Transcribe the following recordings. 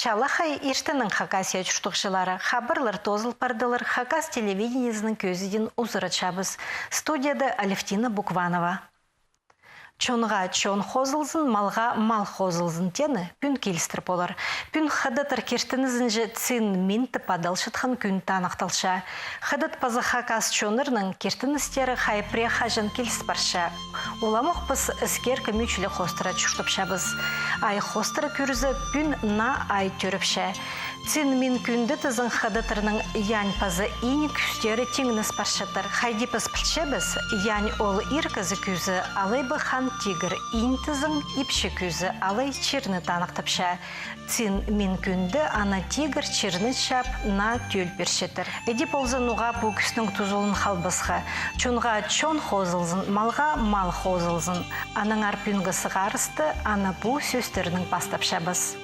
Чалахай иштінің Хакасия чуштықшылары хабарлар тозыл пардылар Хакас телевидениесінің көзіден ұзыры чабыз. Студияда Алевтина Букванова. Чонға чон хозылзын, малға мал хозылзын тені пүн келістір болар. Пүн хадатыр кештінізін жі цин минті падалшытхан күн танықталша. Хадат пазы Хакас чонырның кештіністері хайпре хажын келіс барша. Оламық біз іскер көмючілі хостыра чуштыпшабыз. Ай хостыра көрізі пүн на ай түріпші. Цин мин күнді тізін хадатырның янь пазы ини күстері теңініс баршатыр. Хайди пыз пілчебіз, янь ол иркізі күзі, алай бы хан тигр ин тізін ипші күзі, алай черні танықтыпша. Цин мин күнді ана тигр черні шап на төл бершетір. Эди ползын уға бұл күснің тұзылын халбысға. Чонға чон хозылзын, малға мал хозылзын. Аның арпүнгі сығарысты, ана бұл сөстерінің бастапшабыз.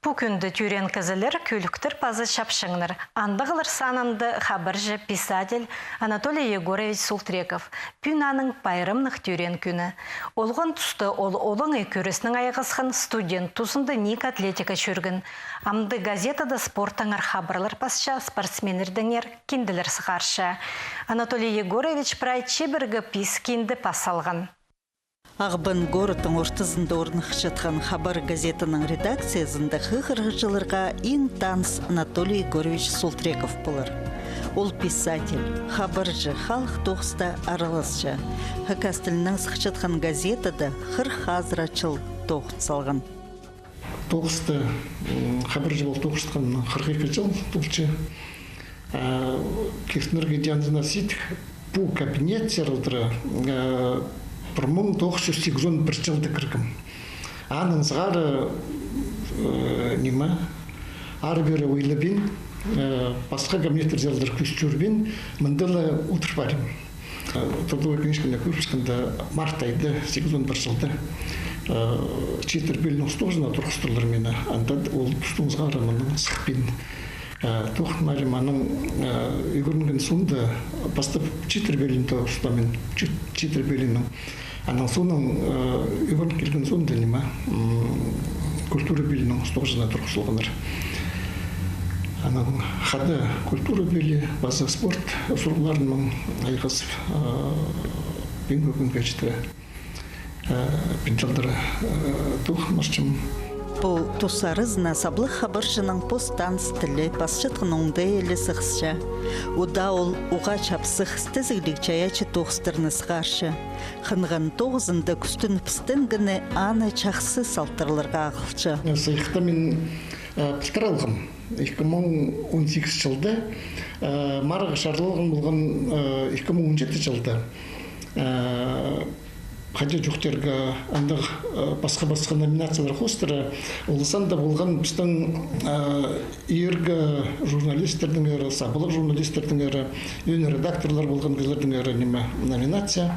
Бүгінді тюрен кізілер көліктір пазы шапшыңныр. Андығылыр санымды хабаржы писатель Анатолий Егорович Султреков. Пүнаның пайрымнық тюрен күні. Олғын тұсты ол олың көрісінің аяғысқын студент тұсынды ник атлетика жүргін. Амды газетада спорттаңыр хабарлар пасша спортсменердіңер кенділер сығарша. Анатолий Егорович прайчы біргі пис кенді пасалған. Ағбын городың ортызында орнық жатқан хабар газетінің редакциясында хығырғы жылырға ең таныс Анатолий Егорович Султреков болыр. Ол писатель, хабаржы, халық тоғыста араласшы. Хакас тілінің сықшатқан газетада хыр хазырачыл тоғыт салған. Тоғысты хабаржы бол тоғыстқан 42 жыл тұлчы. Кефтінерге дянзына сет, бұл кабинет серілдірі 1981 жылды кіргім. Аның зғары неме, ары бері ойлабен, басқа кабинеттер зелдір күстірбен, мұндылы ұтыр барым. Трудовой книжкіне көріпшкінді март айды 81 жылды. Четір белінің ұстығызына тұрғыстырлар мені. Андад ол тұстың зғары мұның сықпен. Тоқын мәліманың үйгірінген сонда бастап четір белінді ұстамен, четір белінің. Аның соның үйгірін келген сонда неме культура белінің ұстығызына тұрғысылғаныр. Аның қады культура белі, базы спорт сұрғыларының айғыз бен көкін кәчті бен жалдыры тоқын маршым. Бұл тұсарызына саблық хабаршының постанс тілі басшытқын оңды елі сықсша. Ода ол оға чапсық стізігілік чаячы тоғыстырны сығаршы. Қынған тоғызында күстін пістін гіні аны чақсы салтырларға ағылшы. Сайықта мен пілтір алғым. 2018 жылда марығы шарлығын болған 2017 жылда. Қадя жүқтерге андық басқа номинациялар қостыры, олысанда болған біздің ергі журналистердің әрі, сабылық журналистердің әрі, өн редакторлар болған кізлердің әрі номинация.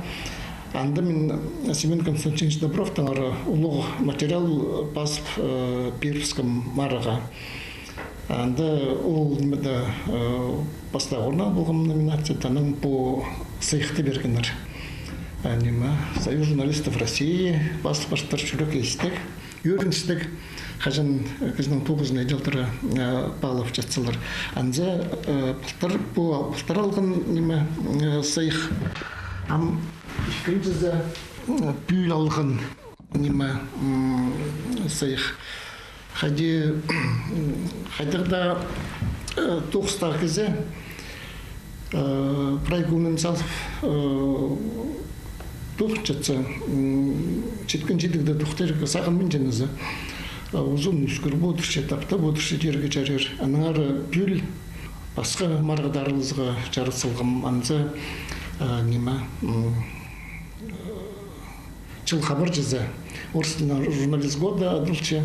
Анда мен Семен Константинович Добровтың әрі ұлық материал басып Пермскім марыға. Анда ол немеді баста орна болған номинация, таның по сайықты бергенер. Союз журналистов России басып жүрек естік, үйріністік, қажын біздің 9-ны елдері бағылып жатсылар. Анза бұлтар алған сайық, ішкенжізі бүйіл алған сайық. Қайдырда 9-тағы кезі прайгумен салып Тух жатса, четкен жетігді тұқтарығы саған мен жанызы. Ұзын үскір бодыршы, тапта бодыршы жерге жарыр. Аныңары бүл басқа марғадарылызға жарысылғым анзы неме жыл хабар жаза. Орыстың журналист года адылчы.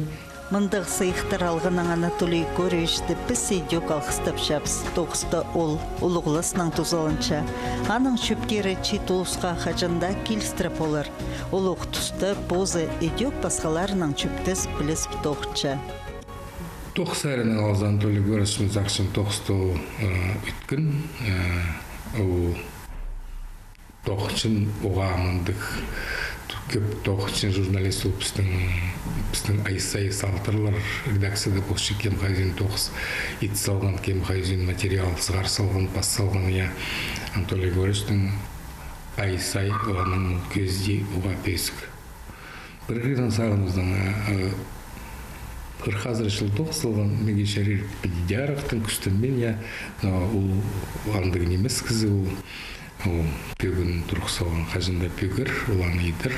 Мұндық сайықтар алғының Анатолий Егоровичті пісі дөк алқыстап шапс. Тоғысты ол ұлығылысының тұзалынша. Аның шөпкері читулысқа қажында келістіріп олар. Олық тұсты позы едек басқаларының чөптіз білісіп тоғытша. Тоғысарының алғыз Анатолий Егоровичіміз ақшын тоғысты үткін. Тоғытшын оға мұндық Köp toğuşun jurnalist olup bizden ayı saltırlar редакцияда болшы кем қайзен тоғыз ит салған, кем қайзен материал сығар салған, пас салған, я Анатолий Григорьевичтің айсай оғаның көзде оға песік. Бір ғиран сағымыздың қазір жыл тоғыз салған меге шарир педиарақтың күстінмен, я ол андығын емес кізі, ол пөгін тұрық салған қажында пөгір, оланы етір.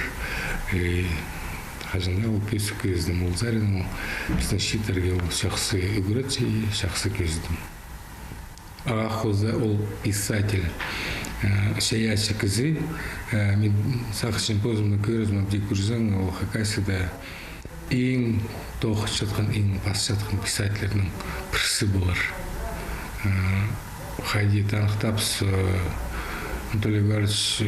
Қажында ол песік көздім, ол зарин, біздің шитерге ол шақсы үгірет, шақсы көздім. Аға қозы ол писатель. Шаяшы кізі, мен сақшын позымды көрізім, әбдей көрізің, ол Хакасияда ең тоғыз жатқан, ең бас жатқан писательердің бірісі болар. Хайди танықтапсы Анатолий Григорьевич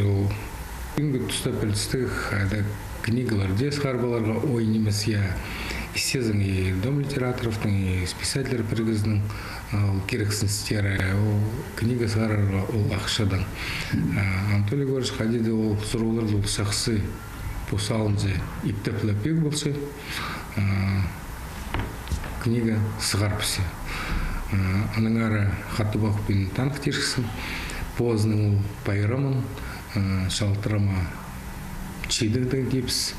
күнгі тұста білістігі қайда книгалар дес қарбаларға ой немес я естезің и дом литераторовтың, и писательер біргіздің керексін істері, книга сағарарға ол ақшадан. Анатолий Григорьевич қайдеді ол сұруларды ол шақсы посалынды иптепләпек болсы, книга сығарпысы. Аның ары қатты бақпен танық тершісін, Поздным пайрамын, шалтырама чейдігдің депс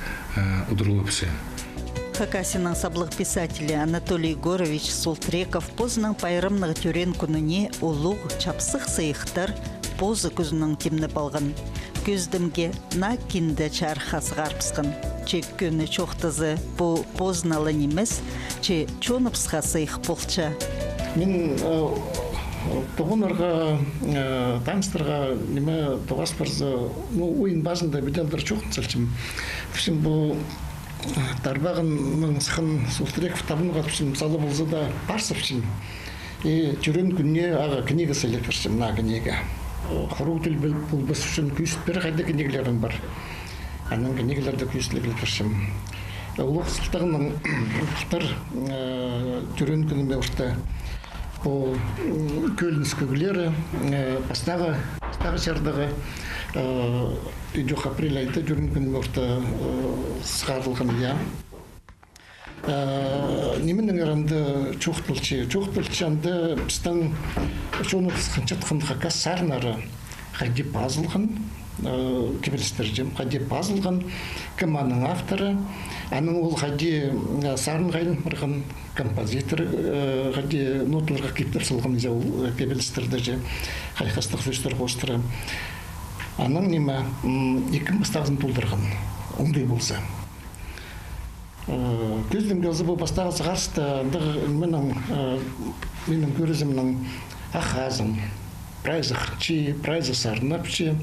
удырылыпшы. Хакасияның саблық писателі Анатолий Егорович Султреков Позның пайрамның түрен күніне олуг чапсық сайықтар позы күзінің темні балғын. Көздімге на кинді чархасы ғарпсқын. Чек күні чоқтызы бұ позналы немес, че чоныпсқа сайық болча. Мен Тоғынарға, таныстарға неме тоғас барзы, ойын базында беделдер чоқын сәлчім. Фішім бұл тарбағын сықын Султреков табынуға түшім салы болзы да барсыпшым. Түрен күнне аға книга сәлекіршім, на книга. Құру тіл бұл біз үшін күйістері қайды книгілерің бар. Анын книгілерді күйістілігілкіршім. Ұлық сұлтағының ұлықтар түрен күніне ұшты. Ол көлініс көгілері, бастағы шардағы үйдек апрель айда жүрін күнің орта сығарылған иә. Неменің аранды чоқтылчы анды біздің жоны қысқанчатқан қақас сарнары қайдеп азылған, кебелістердем қайдеп азылған, кім аның авторы, аның ол қайде сарын қайын мұрған композитор, қайде ноталарға кептер сылған ол кебелістерді же қайқастық сөздер қостыры. Аның неме екі бастағызын толдырған, оңдай болса. Көздім келзі бұл бастағызы қарсыда менің көрізімнің ақазым, прайзы қырчи, прайзы сарынапчи,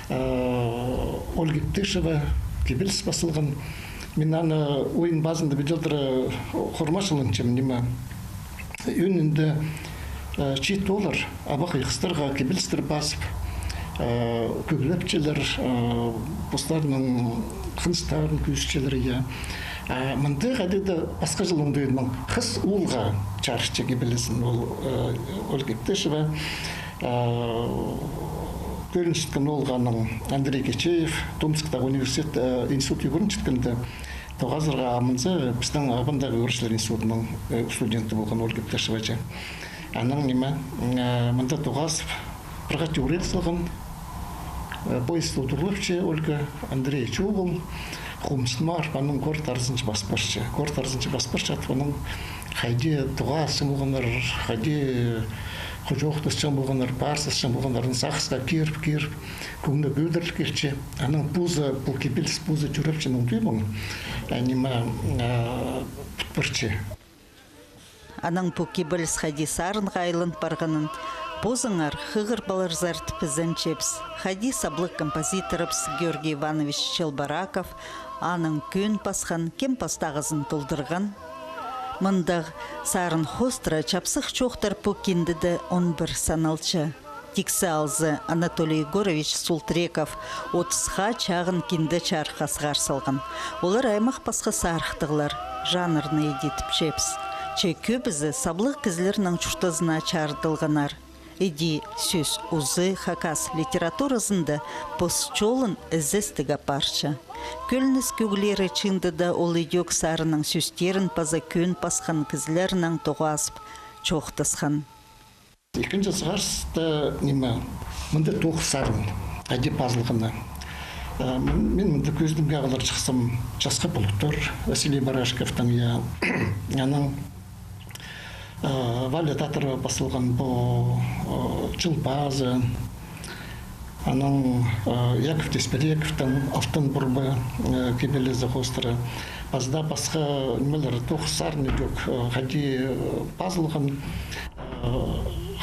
Ольга Птышева кебеліс басылған. Мен аны ойын базында беделдері қормашылын чем неме. Өнінде $7 абақ иқыстарға кебелістер басып, көглепчелер, постарының қыныстарын күйісчелері. Мынды қадеді басқа жылында өйдің қыз ұлға чарышчы кебелесін Ольга Птышева. Көліншіткен олғаның Андрей Кечеев, Томсктағы университет институт югырын чіткінді. Тоғазырға амынзы біздің Абындағы өршілер институтының студенті болған Ольга Птышева. Аның неме, мында тоғазып, бірғат юрел сылған, поезд отырлыпчы Ольга Андрей Чубыл, Хумсмар, аның горд арзынчы баспаршы. Горд арзынчы баспаршы атының қайде тоғасы болғанар, қайде Құжоқтысчан болғанар, парсысчан болғанарын сақысқа керіп, көңді бөлдіріл келші. Аның пузы, бұл кепеліс пузы жүріпчен ұлды мұң. Әнеме бұтпырчы. Аның бұл кепеліс қади сарын ғайлын барғанын, позыңар хығыр балар зартып зәнчепс. Хади саблық композиторыпс Георгий Иванович Челбараков, аның көн пасқан, кем пастағызын толдырған. Мындақ сарын хостра чапсық чоқтар покиндіді 11 саналчы. Тиксі алзы Анатолий Егорович Султреков 30-ға чағын кенді чарқасығар салған. Олар аймақ пасқа сарықтығылар, жанырны едетіп чепс. Че көбізі саблық кізлерінің чұртызына чардылғанар. Иди сөз узы хакас литературасында постчолын ізістігі парша. Көлініс көглері чындыда ол идек сарының сөстерін паза көн пасқан кізлерінің тоғасып чоқтысқан. Екінші сығарсыда мұнда тоғы сарын, әде пазылғына. Мен мұнда көздің ғалар шықсам жасқа бұлықтыр, Василий Барашковтың яның Валя Татарова басылған бұл жылбазы, аның Яков Тесперековтың алтын бұрбы кебелі зақостыры. Базда басқа немелер тоғы сарын өдек қади пазылған,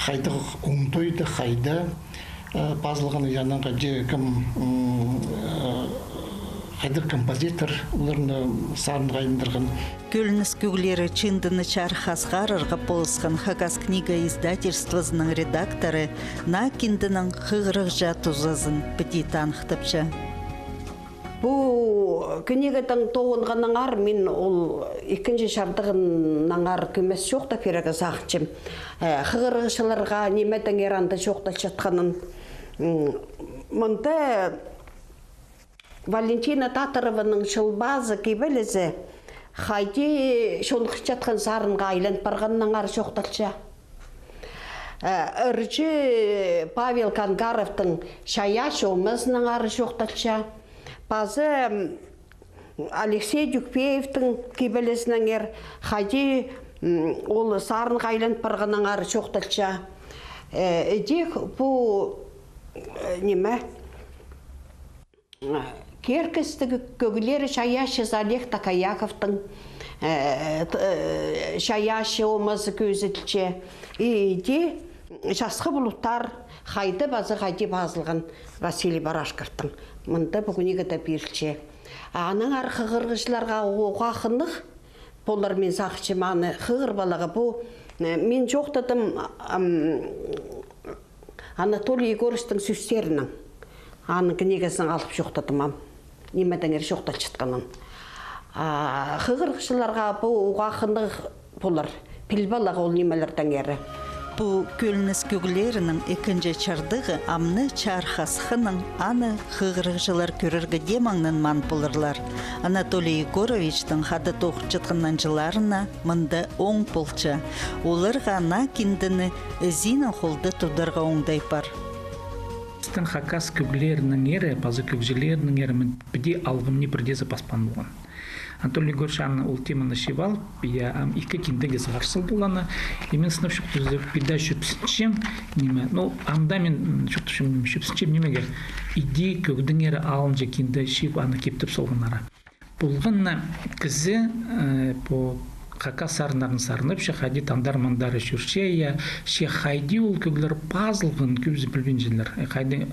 қайды оңтойды қайды, пазылған яның қади қайдыр композитор оларны сарын қайындырған. Көлініс көглері чындыны чархасғар ырға полысқан хакас книга издательствосының редакторы на киндінің қығырық жатузазын біті танықтыпча. Бұл книгатың тоғынғаныңар мен ол екінші шардығыныңар көмес жоқта перегі сақчым. Қығырғышыларға неметтің еранды жоқта жатқанын. Мұнда Валентина Татарованың шылбазы кебелізі қайде шолық жатқан сарынға айланып барғаныңар жоқталша. Үржі Павел Кангаровтың шаяш омызыңар жоқталша. Базы Алексей Дюкпеевтің кебелесініңер қайде ол сарынға айланып барғаныңар жоқталша. Дек бұл неме? Керкістігі көгілері шаяшы Олег Такаяковтың шаяшы омазы көзілче. Де жасқы бұлыптар қайды базы қайды базылған Василий Барашковтың. Мұнда бүгінегі де берілче. Аның ар қығырғышыларға оғақынық болар мен сақчыманы қығыр балаға бұл. Мен жоқтадым Анатолий Егоровичтің сөстерінің. Аның книгасының алып жоқтадым. Немедіңер жоқтал жатқанын. Қығырғышыларға бұл оғақынық болар. Пілбалаға ол немелердің әрі. Бұл көлініс көглерінің екінші чардығы амны чархасқының аны қығырғышылар көріргі демаңнын ман болырлар. Анатолий Егоровичтің хады тоқып жатқаннан жыларына мұнда оң болча. Оларға на кендіні зинын қолды тұдарға оңдай бар. Стан хакас көглерінің ері, базы көкжелерінің ері біде алғымны бірде запаспан болған. Анатолий Егорович ол теманы шевал, я екі кендіге зағарсыл боланы, емен сынып шөптізі біда шөпсінчем, ну, анда мен шөпсінчем немеге, иди көгдің ері алынжа кенді шев аны кептіп солғанара. Болғанна кізі по хакас сарынарын сарынып, шехайди тандар-мандары жүрше, ше хайди ол көглер пазылғын көбізі білбенжелер. Хайди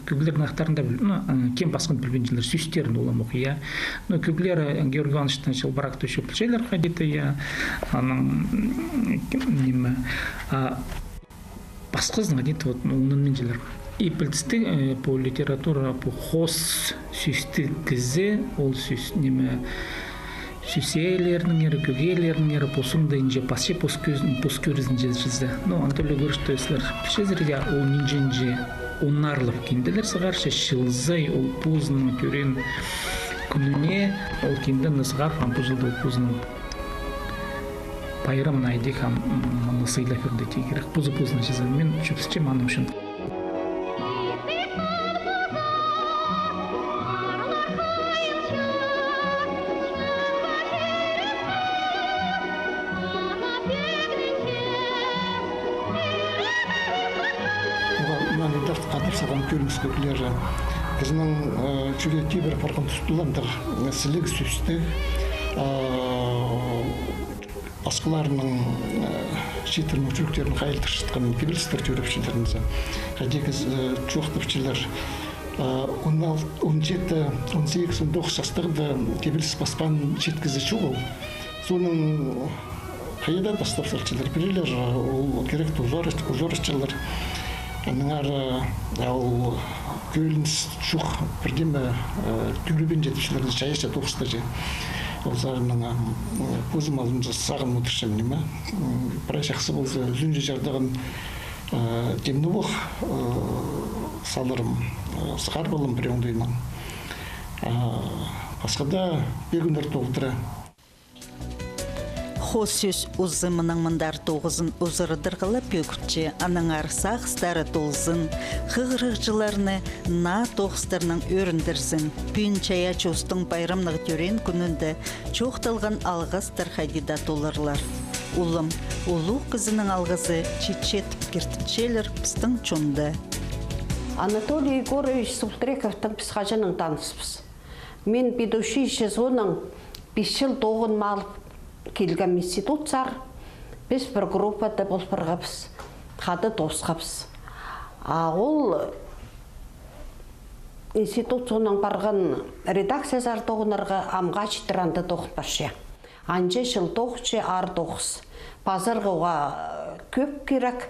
көглер нақтарында кем басқын білбенжелер, сүстерін олам оқия. Көглер Георгий Ивановичтан шылбарақ төші білшелер хайдеті, басқыздың ғадеті оның менжелер. И білдісті по литература, по хос сүсті кізі, ол сүс Сүйселерінің ері, көгелерінің ері посында инже пасше поскөрізін жезді. Анатолий Егорович төсілер пішезірге ол нинженже онарлып кенделер сығаршы шылзай ол позының көрен күніне ол кенді сығар бұл жылды ол позының пайрам найдек сыйла көрді тегерек позы-позына жезді. Мен шөпсічем аным үшін. Көлініс көглері біздің жүректе бір парқын тұстыландыр сілік сүсті басқыларының жетірінің жүректерін қайылтыр шытқан кебелістер төрепшілерімізі қадегіз жоқтыпшілер 17-18-19 жастығында кебеліс баспан жеткізі чуғыл. Соның қайда бастапсарчылар бірелер, ол керекті ұжарышчылар. Аныңар ал көлініс шуқ бірдемі түрібен жетішілерді шаяша тоқысты же. Ол зарының көзім алдымызы сағын отыршым неме. Бірай жақсы болса, зүнже жардағын Демнубух салырым сығар болым біреундеймін. Басқада бегіндер толдыры. Хос сөз ұзымының мұндар тоғызын ұзырыдырғылы пөкітші аның арсақ стары толзын, қығырықжыларыны на тоғыстарының өріндірсін. Пүйін чая чостың байрамнығы төрен күнінді чоқталған алғастар қайдида толырлар. Улым, улу қызының алғызы чечетіп кертічелер пістің чонды. Анатолий Егорович Султряковтың психажының таныспыз. Мен бедуши сезонның 5 жыл тоғын малып келген институттар, біз бір группада бол бірғапыз, қады досқапыз. Ол институт соның барған редакция зар тоғынарға амға читыранды тоқытпашы. Анче жыл тоқче ар тоқыз. Базарғыға көп керек.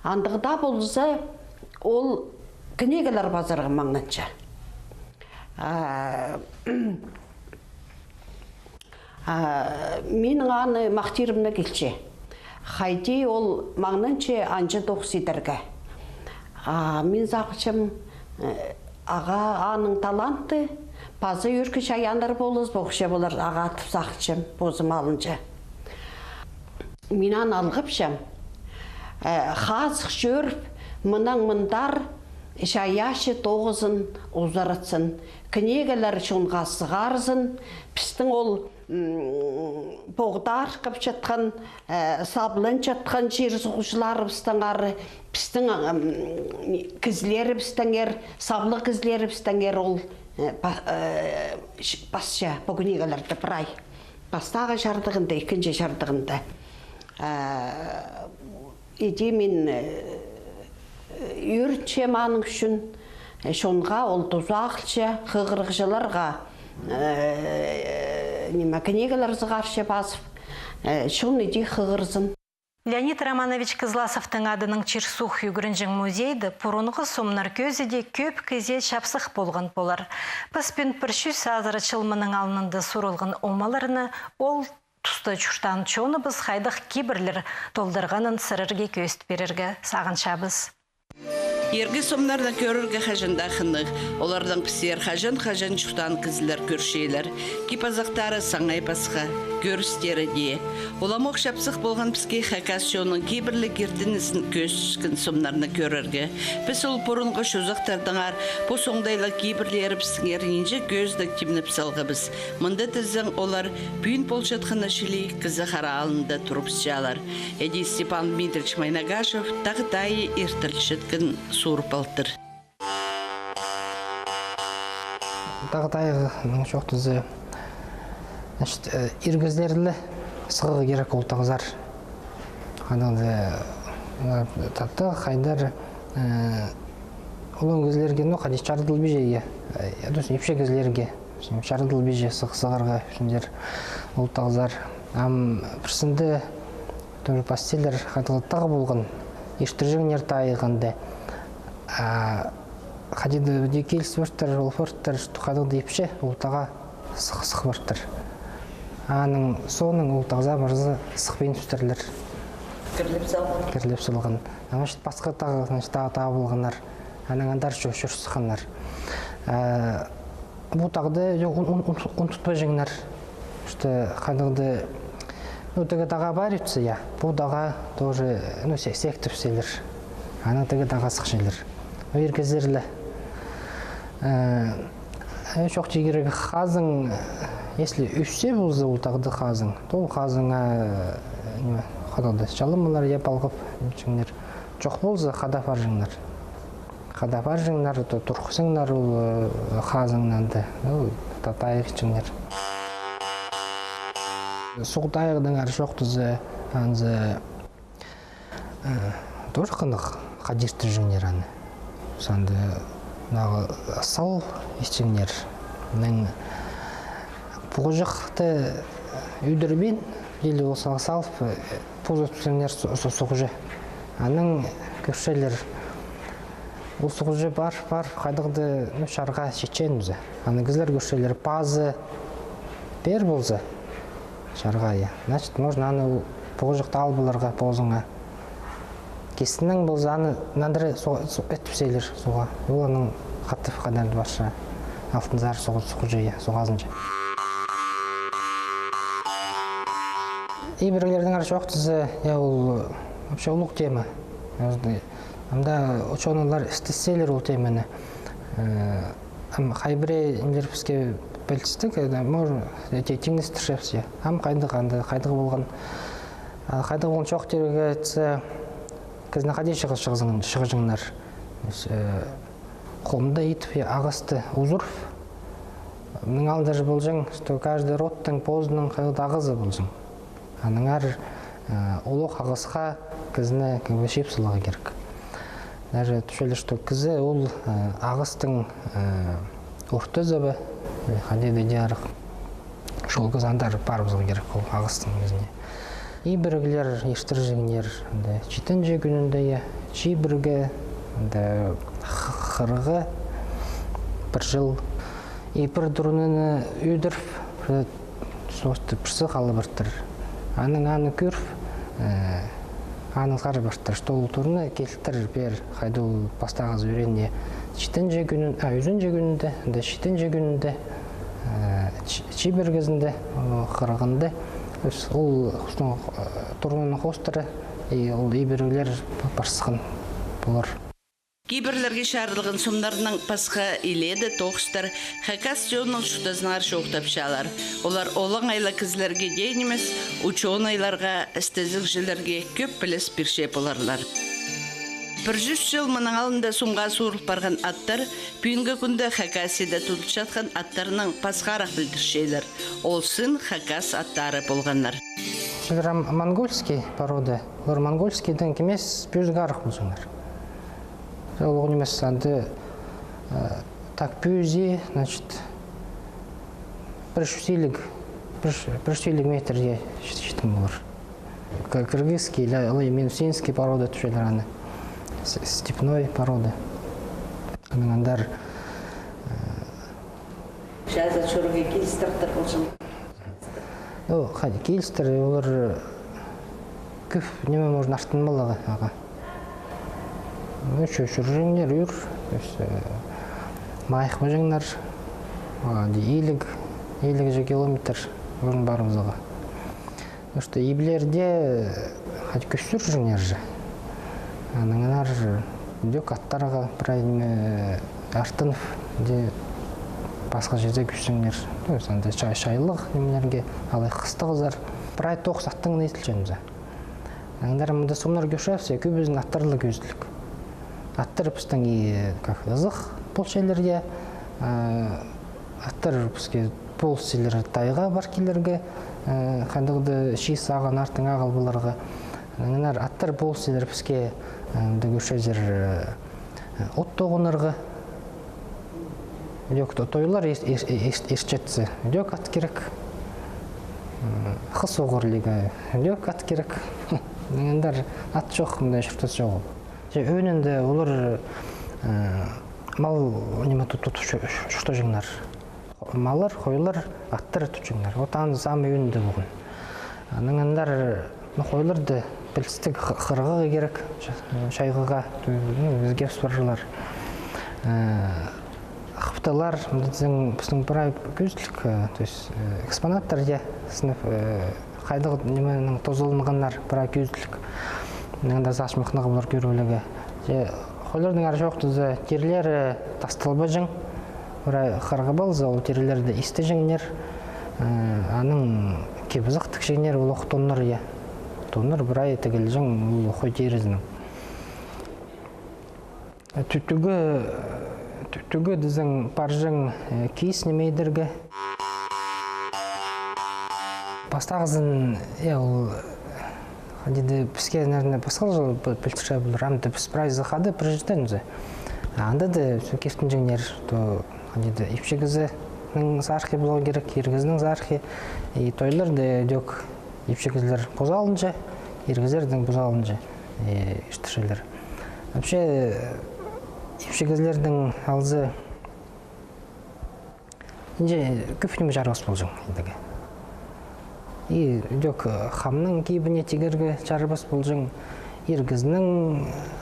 Андығда болса, ол книгалар базарға маңнанча. Менің аны мақтирымны келче. Хайди ол маңнанче анче тоқсидерге. Мен зақычым аға аның таланты, базы үркі шаяндар болыз, боқшы болар аға атып зақычым, бозым алынча. Мен аны алғыпшам. Қазық жүріп, мұнан мұндар шаяшы тоғызын ұзаратсын. Книгалар шонға сығарзын. Пістің ол боғдар қып жатқан, саблын жатқан жер сұғышылары бістіңары, пістің кізлері бістіңер, саблы кізлері бістіңер ол басша книгаларды бірай. Бастағы жардығында, екінші жардығында. Еде мен үйіртше маның үшін шонға ол тұзақылша қығырықшыларға книгалар зығаршы басып, шон еде қығырзын. Леонид Романович Кызласовтың адының Черсух югрінжің музейді пұрынғы сомнар көзіде көп көзе шапсық болған болар. Паспен пірші сазыры чылмының алынынды сұрылған омаларыны ол тұсты чуштан чоны біз қайдық кейбірлер толдырғанын сырырге көст берерге сағыншабыз. Ергі сомнарда көрірге қажында қынық, олардан пісер қажын чуқтан кізілер көршейлер, кипазақтары саңай басқа, көрістері де. Оламоқ шапсық болған піске қақасшоның кейбірлі кердінісін көзшкін сомнарны көрірге. Біз ол бұрынғы шозақтардыңар, бұл соңдайлы кейбірлері пісіңер енже көздік тимніп салғыбыз. Мұнда тізің олар бүйін полшатқаны шілей қызы қара алында тұрып жалар. Эди Степан Дмитриевич Майнагашев тағытайы ертілшіткін суырып алтыр. Тағытайы жоқтызы иргізлерлі сығы керек ол тағызар. Қанады татты қайдар олон кезлерге қадес чардыл бейжеге, епше кезлерге чардыл бейже сығырға үшіндер ол тағызар. Бірсінде постелер қадылыттағы болған ештіржігінер тайығынды. Қадеді декеліс бөрттір, ол бөрттір, қадылды епше ол таға сық бөрттір. Аның соның ол тағза мұрызы сықпен түстірлер. Кірлеп салған. Басқа тағы болғанар, анаңандар шөшір сықанар. Бұл тағды ұн тұтпа жеңнер. Қадылды тігі таға бар етсі, бұл таға тоже сектіп селер. Ана тігі таға сық желер. Өргізерлі. Шоқ жегерегі қазың, если үшсе болзы ол тағды қазың, ол қазыңа қадалды. Жалымылар еп алғып, жоқ болзы қадапар жыңнар. Қадапар жыңнар, тұрқысыңнар ол қазыңнанды, татайық жыңнар. Соғдайығдың әрі жоқтызы, әнзі тоже қынық қадерті жыңнер әні. Санды сал ешчіңнер. Бұғыжықты үйдірбен, елі осыға салып, бұғыжықтыңнер соғыжы. Аның көпшелер ол соғыжы бар, қайдықты шарға шетчен өзі. Аны кізлер көпшелер пазы бер болзы шарға. Значит, можно аны бұғыжықты албыларға позыңа Кесінің бұл заны нандыры әтіпсейлер суға. Ол аның қаттып қадарды барша. Алтын зар суғы жүйе, суғазынжы. Ибірлердің аршы оқтызы, ол вообще ұлық тема. Амда ученыйлар істесселер ол темені. Қайбіре имдер бізге білістік, теңдестіршепсе. Қайдығы болған. Қайдығы болған жоқ терге әтісі кезіне қадей шығыжыңдар. Қолымда етіп ағысты ұзырып. Мұның алдыр болжың, кажды роттың позының қайғыды ағызы болжың. Аныңар олық ағысқа кезіне шепсылығы керек. Даже түшелі что кізі ол ағыстың орты зөбі, қадейді диарық жол кізандар барымызға керек ол ағыстың кезіне. И біргілер ештір жеңнер, читін жегінінде, чи бірге, қырғы бір жыл, и бір дұрыныны үйдіріп, соқты пірсі қалы біртір. Аны көріп, аңыз қары баштыр, что турны келтір бер қайду бастағыз өренде читен жегүнүн, өзүн жегүнүндө, читен жегүнүндө, чи бергезинде, кыргынды, ол турнунун хостары, ол ибирилер барсыгын болор. Киберлерге шарылған сумдарының пасха иледі тоқыстар хакас жонның шутазынар шоқтапшалар. Олар олың айла кізлерге дейініміз, учон айларға, істезік жилерге көп біліс біршеп оларлар. 100 жыл мұның алында сумға суырып барған аттар, бүйінгі күнді хакасида тұтып жатқан аттарының пасхарақ білдіршейлер. Ол сын хакас аттары болғанлар. Шылар монгольский породы, олар монгольскийдің кемес бүйізгарық болсыңдар. Ол немес анды так пюзи, значит, 100 метрге жетім болар. Кыргызский или минусинский породы түшелер аны. Степной породы. Андар Жаза чөрге келістірдір болсын. Келістір, олар көп неме можно артын болығы аға. Шүржіңдер үйір, майықмы жыңдар, елік же километр өрін барымызға. Иблерде көстір жыңдер же. Аныңар дөк аттарға артынып, басқа жерде көстіңдер. Шайлық немелерге, алай қыстығыздар. Бірай тоқс аттың нетілченімізі. Аныңдар мұнда сомнар көшірсе, көбіздің аттарлы көзділік. Аттар біздің ызық бұл шелерге, аттар бізге бұл селер тайға бар келерге, қандығыды ши саған артың ағыл бұларға. Аттар бұл селер бізге көшезер от тоғынырғы. Тойлар ешчетсі, дөк ат керек. Қыс оғырлығы, дөк ат керек. Ат жоқ, мұндай шұртасы жоқ. Önünde olur mal nime tutup şuşta jыңlar. Mallar, koylar, attır tutjыңlar. Otan samı önünde bugün. Anыңандар koylardı bilstik kırığı gerek, şaygıga bizge sorjылар. Хыпталар біздің бір көзлік, то есть экспонаттар же сынып қайдығы неменің тозылынғандар бір көзлік. Нәңді зашмықнығы бұлар көрілігі. Қойлардың әрі жоқтызы терлері тастылбы жың. Бірай қырғы балзы, ол терлерді исті жыңнер. Аның кебізіқ тікшігінер ол оқ тонныр е. Тонныр бірай тігіл жың ол қой терізінің. Түтігі дізің бар жың кейс немейдіргі. Бастағызын Деді бізге, наверное, басқа жыл білтірші бұл рамды біз прайзы қады президентімізі. Анда да кефтін жеңнер, деді епшегізінің зарқи болу керек, ергізінің зарқи. Тойлар да дөк епшегізлер бозалынжы, ергізердің бозалынжы іштішілер. Вообще, епшегізлердің алзы көпінімі жарғыс бол жың. Дөк хамның кейбіне тегерге жарбас болжың, ергізінің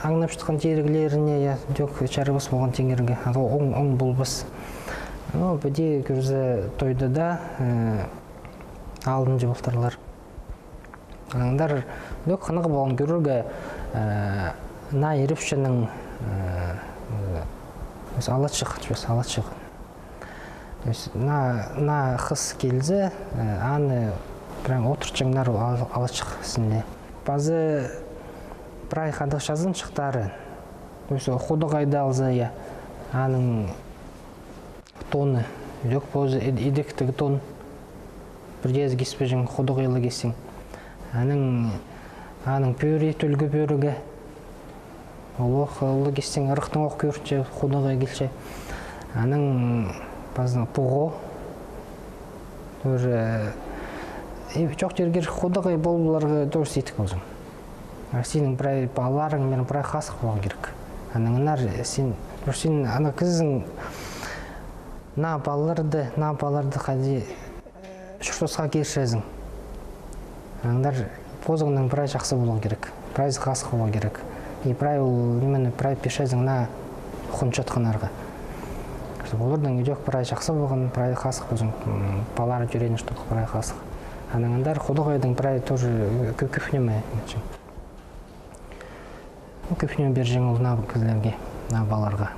аңнап шыққан тергілеріне жоқ чарыбыс болған теңерге оң болбас. Бәде көрзі тойды да алдын жыбылтарлар. Аңдар дөк қынығы болған көрірге на еріпшінің алатшық. На қыс келді, аны отырчыңдар алатшық сінде. Базы прай қадық жазын шықтары. Құды қайды алзы, аның тоны, дөк бозы едіктігі тон. Бірдез кеспежің құды қайлы кесің. Аның пөрі, төлгі пөрігі. Олы қылы кесің, ұрықтың оқ көрінше, құды қай келше. Аның базын пұғы. Жоқ жергер құды қай болуларға дұрыс етік болжың. Сенің бірай балаларың мен бірай қасық болған керек. Аныңынар сен ана кізің на балаларды қади шұртосқа кершезің. Аныңдар позығының бірай жақсы болған керек. Бірай қасық болған керек. Бірай пешезің на құншатқанарға. Олардың жоқ бірай жақсы болған, бірай қасық болжың. Балары жүрейін ұштық бірай қасық. Аныңдар құды қайдың бірай тоже көпнеме. Көпнеме бер жеңіл на кізлерге, на баларға.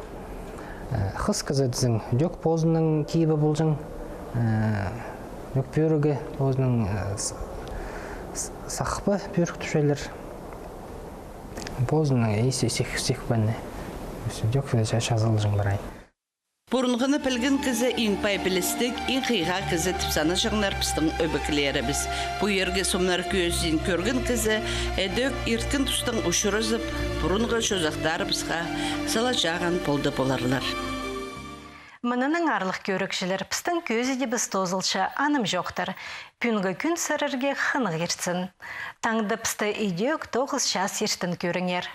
Қыз кізі жоқ позының кейбі болжың. Жоқ бөрігі өзінің сақпы бөрік түшелер. Позының есі секпәні. Жоқ жазылжың бірай. Бұрынғыны пілгін кізі ең пай білістік, ең қиға кізі тіпсаны жағынар пістің өбіклері біз. Бұ ерге сомнар көзін көргін кізі, әдөк ерткін тұстың ұшырызып, бұрынғы шозақтары бізға сала жаған болды боларлар. Мұнының арлық көрікшілер пістің көзі де біз тозылша аным жоқтыр. Пүнгі күн сырырге қынық ерсін. Таңды пісті үйдек 9 час ертін көріңер.